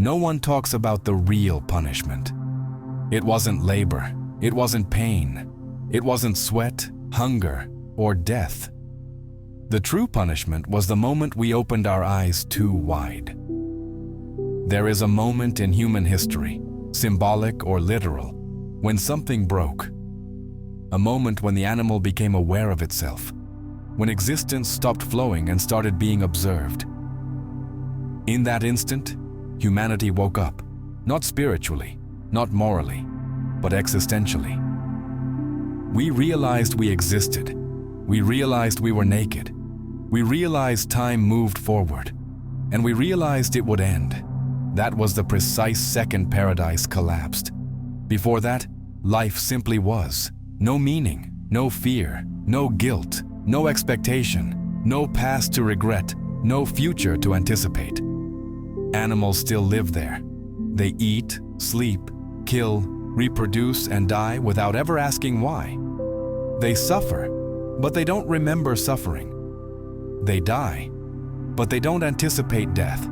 no one talks about the real punishment. It wasn't labor, it wasn't pain, it wasn't sweat, hunger, or death. The true punishment was the moment we opened our eyes too wide. There is a moment in human history, symbolic or literal, when something broke. A moment when the animal became aware of itself, when existence stopped flowing and started being observed. In that instant, humanity woke up, not spiritually, not morally, but existentially. We realized we existed. We realized we were naked. We realized time moved forward. And we realized it would end. That was the precise second paradise collapsed. Before that, life simply was. No meaning, no fear, no guilt, no expectation, no past to regret, no future to anticipate. Animals still live there. They eat, sleep, kill, reproduce, and die without ever asking why. They suffer, but they don't remember suffering. They die, but they don't anticipate death.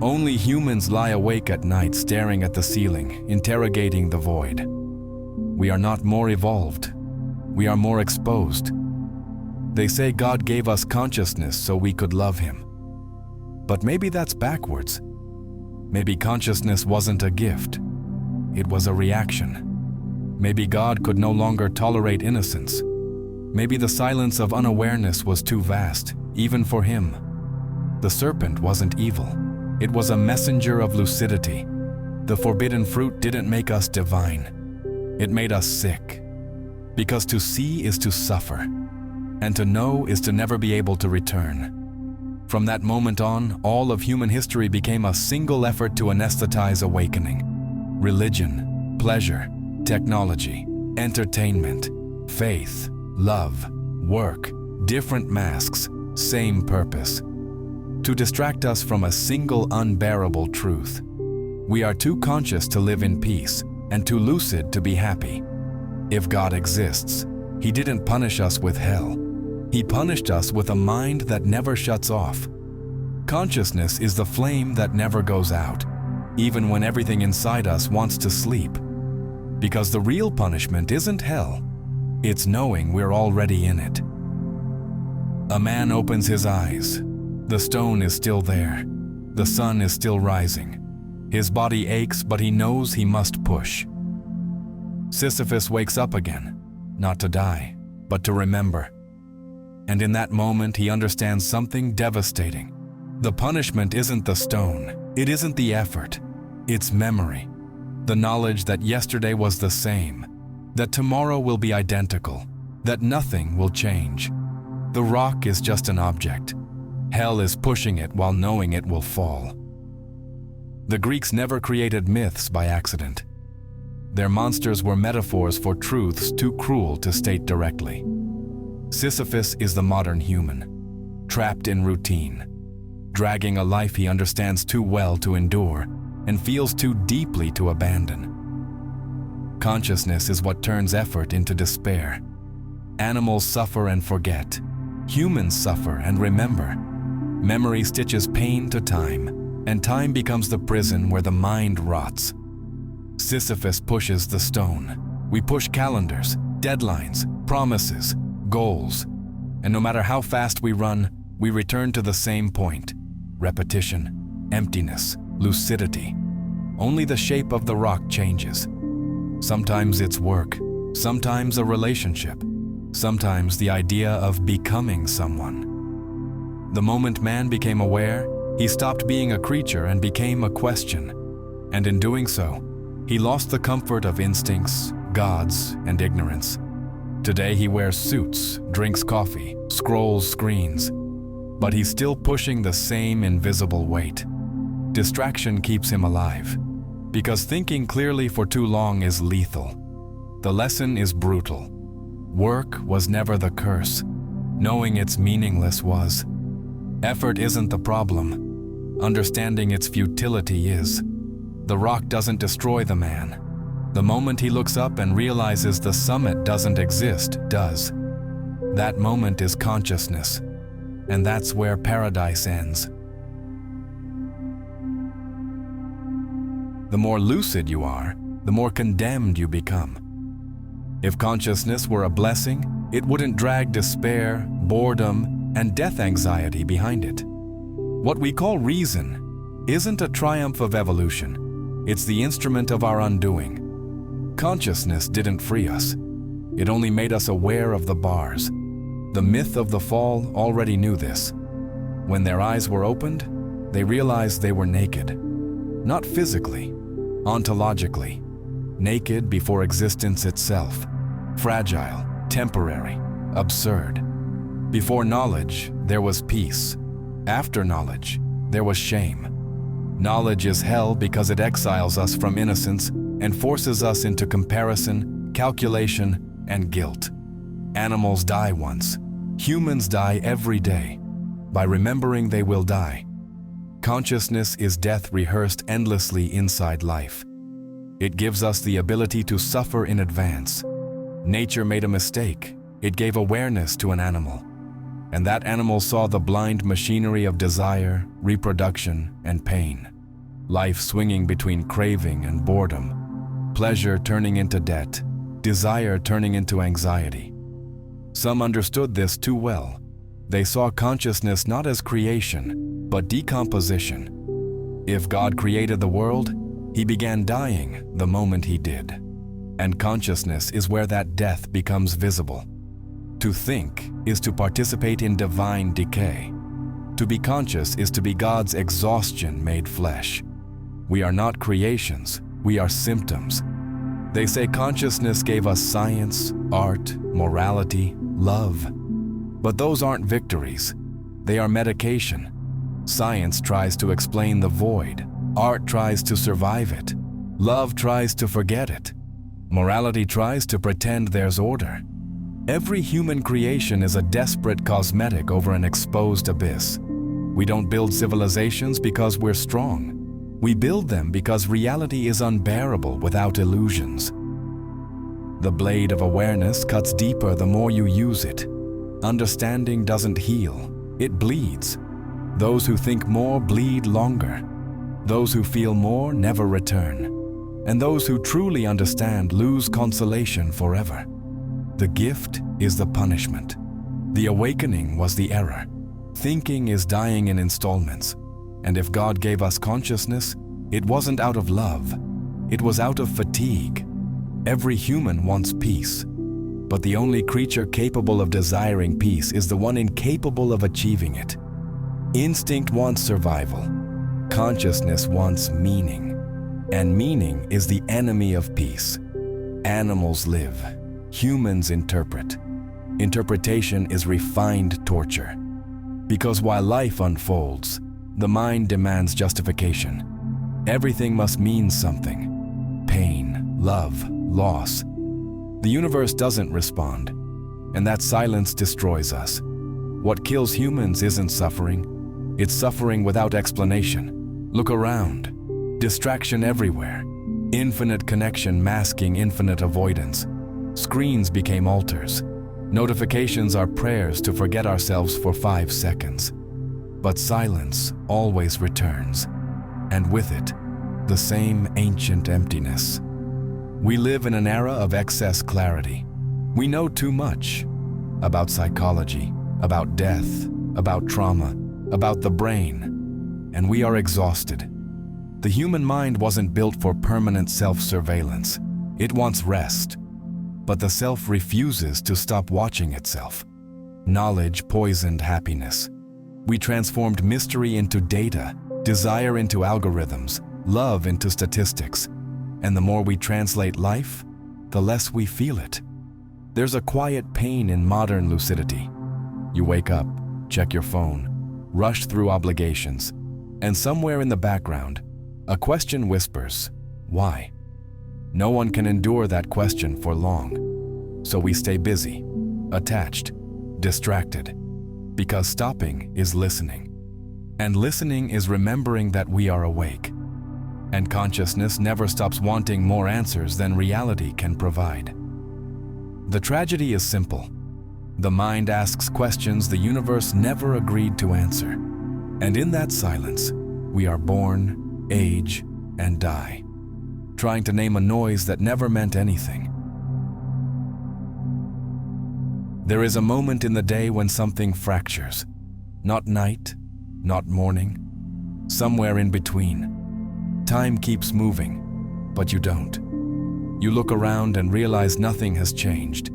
Only humans lie awake at night staring at the ceiling, interrogating the void. We are not more evolved. We are more exposed. They say God gave us consciousness so we could love Him. But maybe that's backwards. Maybe consciousness wasn't a gift. It was a reaction. Maybe God could no longer tolerate innocence. Maybe the silence of unawareness was too vast, even for Him. The serpent wasn't evil. It was a messenger of lucidity. The forbidden fruit didn't make us divine. It made us sick. Because to see is to suffer, and to know is to never be able to return. From that moment on, all of human history became a single effort to anesthetize awakening. Religion, pleasure, technology, entertainment, faith, love, work, different masks, same purpose. To distract us from a single unbearable truth. We are too conscious to live in peace and too lucid to be happy. If God exists, He didn't punish us with hell. He punished us with a mind that never shuts off. Consciousness is the flame that never goes out, even when everything inside us wants to sleep. Because the real punishment isn't hell, it's knowing we're already in it. A man opens his eyes. The stone is still there. The sun is still rising. His body aches, but he knows he must push. Sisyphus wakes up again, not to die, but to remember. And in that moment, he understands something devastating. The punishment isn't the stone. It isn't the effort. It's memory. The knowledge that yesterday was the same, that tomorrow will be identical, that nothing will change. The rock is just an object. Hell is pushing it while knowing it will fall. The Greeks never created myths by accident. Their monsters were metaphors for truths too cruel to state directly. Sisyphus is the modern human, trapped in routine, dragging a life he understands too well to endure and feels too deeply to abandon. Consciousness is what turns effort into despair. Animals suffer and forget. Humans suffer and remember. Memory stitches pain to time, and time becomes the prison where the mind rots. Sisyphus pushes the stone. We push calendars, deadlines, promises, goals. And no matter how fast we run, we return to the same point. Repetition, emptiness, lucidity. Only the shape of the rock changes. Sometimes it's work, sometimes a relationship, sometimes the idea of becoming someone. The moment man became aware, he stopped being a creature and became a question. And in doing so, he lost the comfort of instincts, gods, and ignorance. Today he wears suits, drinks coffee, scrolls screens, but he's still pushing the same invisible weight. Distraction keeps him alive, because thinking clearly for too long is lethal. The lesson is brutal. Work was never the curse. Knowing it's meaningless was. Effort isn't the problem. Understanding its futility is. The rock doesn't destroy the man. The moment he looks up and realizes the summit doesn't exist, does. That moment is consciousness, and that's where paradise ends. The more lucid you are, the more condemned you become. If consciousness were a blessing, it wouldn't drag despair, boredom, and death anxiety behind it. What we call reason isn't a triumph of evolution. It's the instrument of our undoing. Consciousness didn't free us. It only made us aware of the bars. The myth of the fall already knew this. When their eyes were opened, they realized they were naked. Not physically, ontologically. Naked before existence itself. Fragile, temporary, absurd. Before knowledge, there was peace. After knowledge, there was shame. Knowledge is hell because it exiles us from innocence and forces us into comparison, calculation, and guilt. Animals die once. Humans die every day. By remembering they will die. Consciousness is death rehearsed endlessly inside life. It gives us the ability to suffer in advance. Nature made a mistake. It gave awareness to an animal. And that animal saw the blind machinery of desire, reproduction, and pain. Life swinging between craving and boredom. Pleasure turning into debt. Desire turning into anxiety. Some understood this too well. They saw consciousness not as creation, but decomposition. If God created the world, He began dying the moment He did. And consciousness is where that death becomes visible. To think is to participate in divine decay. To be conscious is to be God's exhaustion made flesh. We are not creations, we are symptoms. They say consciousness gave us science, art, morality, love. But those aren't victories. They are medication. Science tries to explain the void. Art tries to survive it. Love tries to forget it. Morality tries to pretend there's order. Every human creation is a desperate cosmetic over an exposed abyss. We don't build civilizations because we're strong. We build them because reality is unbearable without illusions. The blade of awareness cuts deeper the more you use it. Understanding doesn't heal, it bleeds. Those who think more bleed longer. Those who feel more never return. And those who truly understand lose consolation forever. The gift is the punishment. The awakening was the error. Thinking is dying in installments. And if God gave us consciousness, it wasn't out of love. It was out of fatigue. Every human wants peace. But the only creature capable of desiring peace is the one incapable of achieving it. Instinct wants survival. Consciousness wants meaning. And meaning is the enemy of peace. Animals live. Humans interpret. Interpretation is refined torture. Because while life unfolds, the mind demands justification. Everything must mean something. Pain, love, loss. The universe doesn't respond, and that silence destroys us. What kills humans isn't suffering. It's suffering without explanation. Look around. Distraction everywhere. Infinite connection masking infinite avoidance. Screens became altars. Notifications are prayers to forget ourselves for 5 seconds. But silence always returns, and with it, the same ancient emptiness. We live in an era of excess clarity. We know too much about psychology, about death, about trauma, about the brain, and we are exhausted. The human mind wasn't built for permanent self-surveillance. It wants rest. But the self refuses to stop watching itself. Knowledge poisoned happiness. We transformed mystery into data, desire into algorithms, love into statistics. And the more we translate life, the less we feel it. There's a quiet pain in modern lucidity. You wake up, check your phone, rush through obligations, and somewhere in the background, a question whispers, why? No one can endure that question for long. So we stay busy, attached, distracted, because stopping is listening. And listening is remembering that we are awake. And consciousness never stops wanting more answers than reality can provide. The tragedy is simple. The mind asks questions the universe never agreed to answer. And in that silence, we are born, age, and die. trying to name a noise that never meant anything. There is a moment in the day when something fractures. Not night, not morning, somewhere in between. Time keeps moving, but you don't. You look around and realize nothing has changed.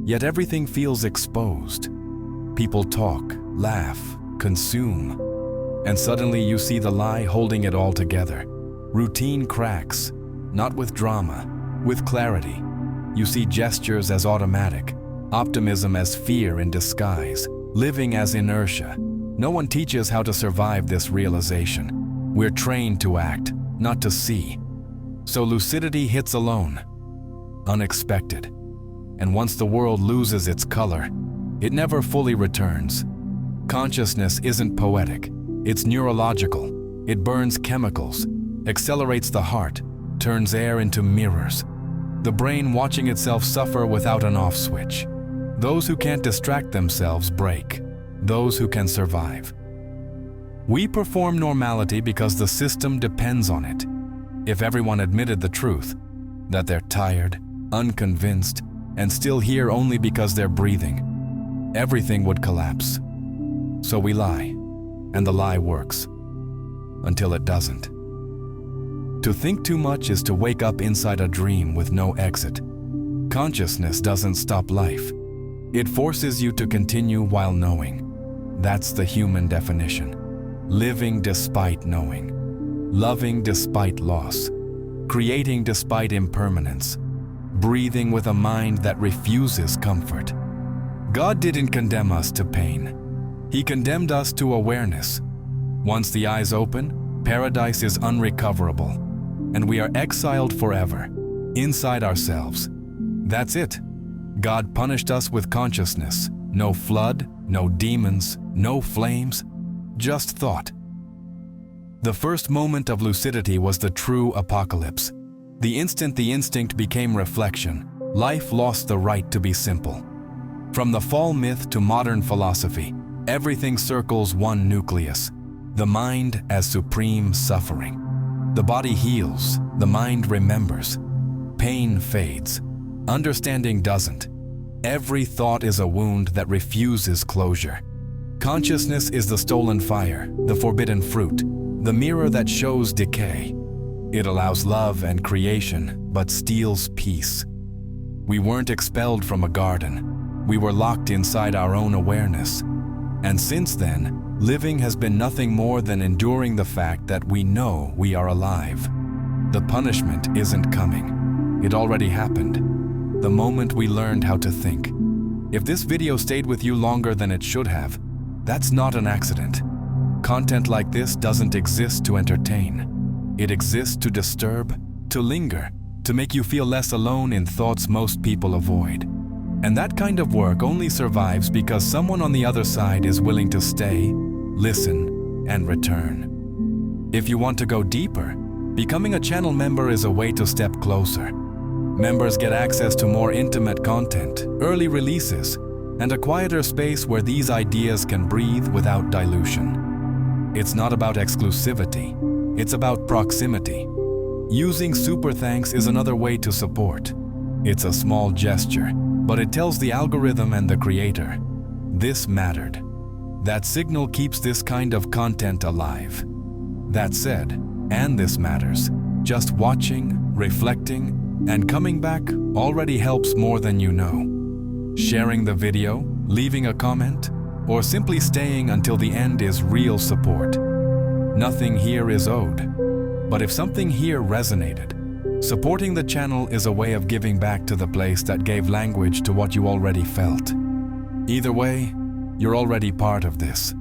Yet everything feels exposed. People talk, laugh, consume, and suddenly you see the lie holding it all together. Routine cracks, not with drama, with clarity. You see gestures as automatic, optimism as fear in disguise, living as inertia. No one teaches how to survive this realization. We're trained to act, not to see. So lucidity hits alone, unexpected. And once the world loses its color, it never fully returns. Consciousness isn't poetic, it's neurological. It burns chemicals, accelerates the heart, turns air into mirrors. The brain watching itself suffer without an off switch. Those who can't distract themselves break. Those who can survive. We perform normality because the system depends on it. If everyone admitted the truth, that they're tired, unconvinced, and still here only because they're breathing, everything would collapse. So we lie, and the lie works. Until it doesn't. To think too much is to wake up inside a dream with no exit. Consciousness doesn't stop life. It forces you to continue while knowing. That's the human definition. Living despite knowing. Loving despite loss. Creating despite impermanence. Breathing with a mind that refuses comfort. God didn't condemn us to pain. He condemned us to awareness. Once the eyes open, paradise is unrecoverable, and we are exiled forever, inside ourselves. That's it. God punished us with consciousness. No flood, no demons, no flames, just thought. The first moment of lucidity was the true apocalypse. The instant the instinct became reflection, life lost the right to be simple. From the fall myth to modern philosophy, everything circles one nucleus: the mind as supreme suffering. The body heals, the mind remembers. Pain fades, understanding doesn't. Every thought is a wound that refuses closure. Consciousness is the stolen fire, the forbidden fruit, the mirror that shows decay. It allows love and creation, but steals peace. We weren't expelled from a garden. We were locked inside our own awareness. And since then, living has been nothing more than enduring the fact that we know we are alive. The punishment isn't coming. It already happened. The moment we learned how to think. If this video stayed with you longer than it should have, that's not an accident. Content like this doesn't exist to entertain. It exists to disturb, to linger, to make you feel less alone in thoughts most people avoid. And that kind of work only survives because someone on the other side is willing to stay, listen, and return. If you want to go deeper, becoming a channel member is a way to step closer. Members get access to more intimate content, early releases, and a quieter space where these ideas can breathe without dilution. It's not about exclusivity, it's about proximity. Using super thanks is another way to support. It's a small gesture, but it tells the algorithm and the creator, this mattered. That signal keeps this kind of content alive. That said, and this matters, just watching, reflecting, and coming back already helps more than you know. Sharing the video, leaving a comment, or simply staying until the end is real support. Nothing here is owed, but if something here resonated, supporting the channel is a way of giving back to the place that gave language to what you already felt. Either way, you're already part of this.